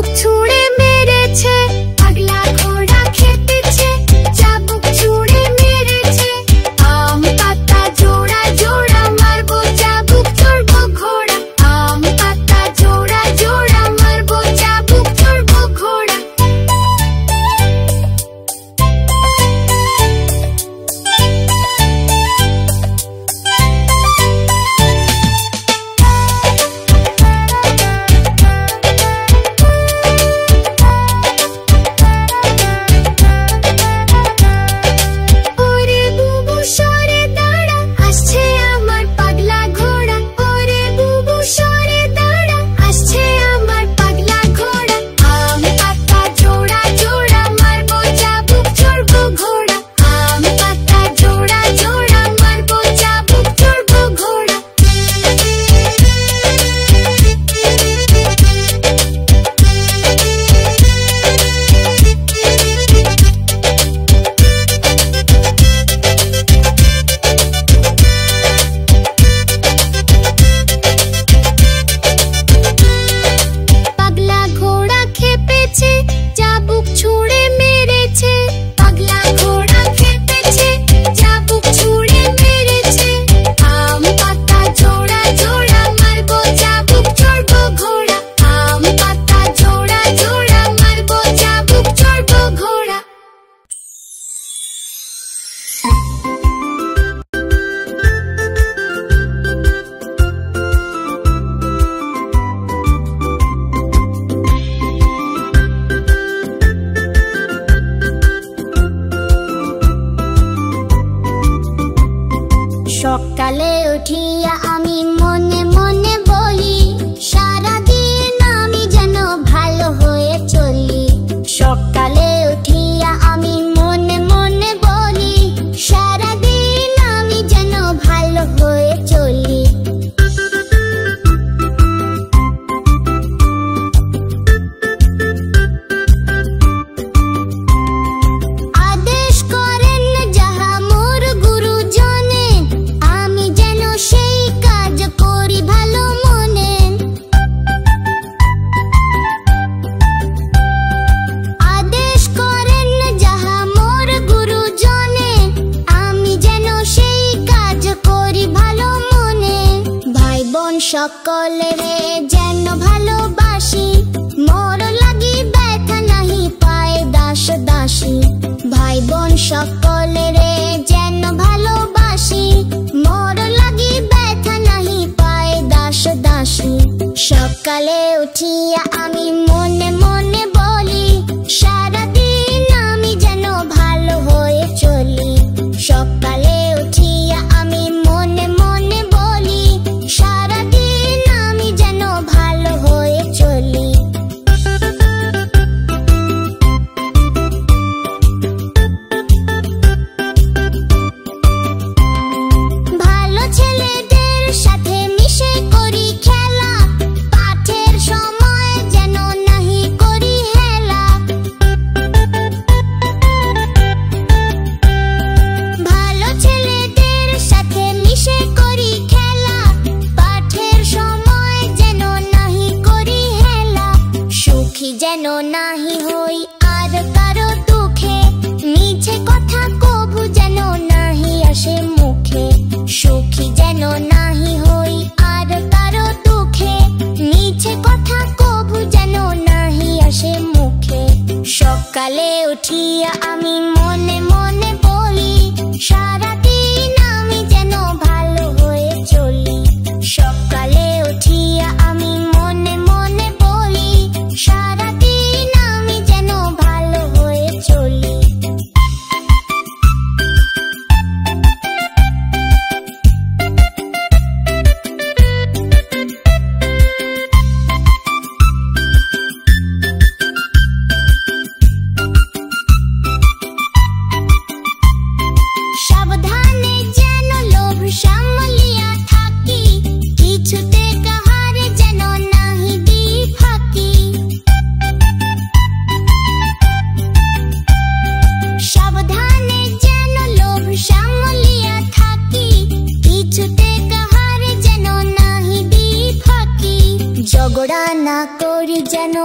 চাবুক ছুঁড়ে মেরেছে, পাগলা ঘোড়া খেপেছে, চাবুক ছুঁড়ে মেরেছে। আম পাতা জোড়া জোড়া মারবো, চাবুক চড়বো ঘোড়া। আম পাতা জোড়া জোড়া মারবো, চাবুক চড়বো ঘোড়া। ওরে বুবু সরে দাঁড়া, আসছে আমার পাগলা ঘোড়া। ওরে বুবু সরে দাঁড়া, আসছে আমার পাগলা ঘোড়া। আম পাতা জোড়া জোড়া মারবো, চাবুক চড়বো ঘোড়া। আম পাতা জোড়া জোড়া মারবো, চাবুক চড়বো ঘোড়া। পাগলা ঘোড়া খেপেছে, চাবুক ছুঁড়ে মেরেছে। পাগলা ঘোড়া খেপেছে, চাবুক ছুঁড়ে মেরেছে। আম পাতা জোড়া জোড়া মারবো, চাবুক চড়বো ঘোড়া। আম পাতা জোড়া জোড়া মারবো, চাবুক চড়বো ঘোড়া। সকালে উঠিয়া আমি মনে মনে বলি, সারাদিন আমি যেন ভালো হয়ে চলি। সকালে উঠিয়া আমি মনে মনে বলি, সারাদিন আমি যেন ভালো হয়ে চলি। আদেশ করেন যাহা মোর গুরুজনে, আমি যেন সেই কাজ করি ভালো মনে। আদেশ করেন যাহা মোর গুরুজনে, আমি যেন সেই কাজ করি ভালো মনে। ভাই বোন সকলেরে যেন ভালোবাসি, মোর লাগি ব্যথা নাহি পায় দাস দাসী। ভাই বোন সকলেরে যেন ভালোবাসি, মোর লাগি ব্যথা নাহি পায় দাস দাসী। সকালে উঠিয়া আমি মনে মনে বলি, সারাদিন আমি যেন ভালো হয়ে চলি। সকালে উঠিয়া আমি মনে মনে বলি, সারাদিন আমি যেন ভালো হয়ে চলি। ভালো ছেলেদের সাথে মিশে করি খেলা, পাঠের সময় যেন নাহি করি হেলা। ভালো ছেলেদের সাথে মিশে করি খেলা, পাঠের সময় যেন নাহি করি হেলা। সুখী যেন নাহি হই আর কারো দুঃখে, মিছে কথা কভু যেন নাহি আসে মুখে। সুখী যেন নাহি হই আর কারো দুঃখে, মিছে কথা কভু যেন নাহি আসে মুখে। সকালে উঠিয়া আমি মনে মনে বলি, সারাদিন আমি যেন ভালো হয়ে চলি। সকালে উঠিয়া আমি মনে মনে বলি, সারাদিন আমি যেন ভালো হয়ে চলি। সাবধানে যেন লোভ সামলিয়া থাকি, কিছুতে কাহারে যেন নাহি দিই ফাঁকি। সাবধানে যেন লোভ সামলিয়া থাকি, কিছুতে কাহারে যেন নাহি দিই ফাঁকি। ঝগড়া না করি যেন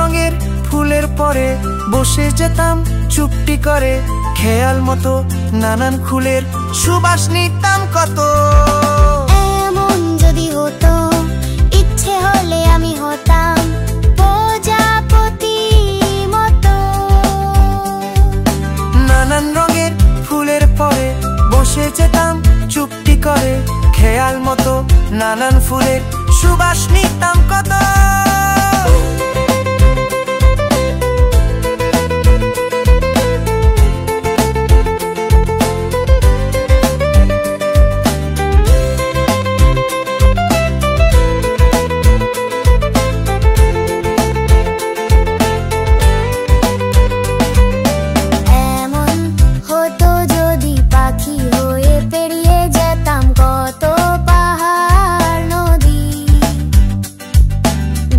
রঙের ফুলের পরে বসে যেতাম চুপটি করে, খেয়াল মতো নানান ফুলের সুবাস নিতাম কত। এমন যদি হতো, ইচ্ছে হলে আমি হতাম প্রজাপতি মতো। নানান রঙের ফুলের পরে বসে যেতাম চুপটি করে, খেয়াল মতো নানান ফুলের সুবাস নিতাম কত।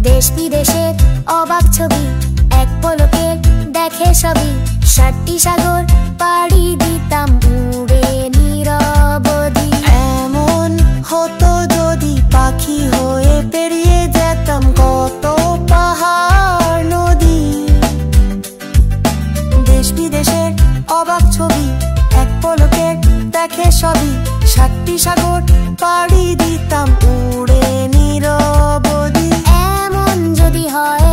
দেশ বিদেশের অবাক ছবি এক পলকে দেখে সবই, 7টি সাগর পাড়ি দিতাম উড়ে নিরবধি। এমন হতো যদি পাখি হয়ে পেরিয়ে যেতাম কত পাহাড় নদী। দেশ বিদেশের অবাক ছবি এক পলকে দেখে সবই, 7টি সাগর পাড়ি দিতাম উড়ে নিরবধি। যদি হয়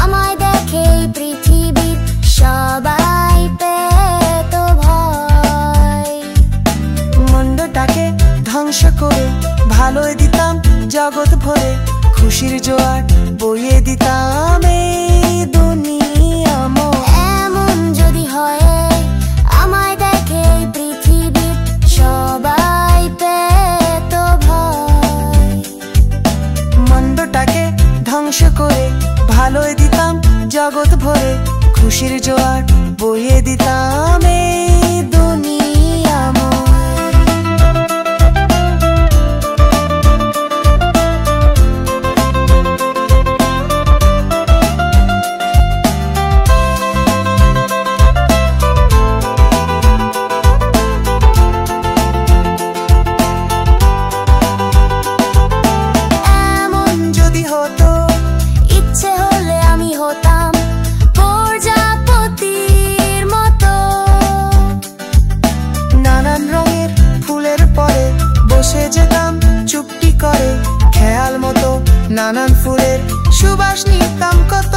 আমায় দেখে পৃথিবীর সবাই পেত ভয়। মন্ডটাকে ধ্বংস করে ভালোই দিতাম জগৎ ভরে, খুশির জোয়ার বইয়ে দিতাম এই দুনিয়াময়। এমন যদি হয় আমায় দেখে পৃথিবীর সবাই পেত ভয়। মন্ডটাকে ধ্বংস করে ভালোই দিতাম জগৎ ভরে, খুশির জোয়ার বইয়ে দিতাম এই দুনিয়াময়। এমন যদি হতো, ইচ্ছে হলে আমি হতাম প্রজাপতির মতো। নানান রঙের ফুলের পরে বসে যেতাম চুপটি করে, খেয়াল মতো নানান ফুলের সুবাস নিতাম কত।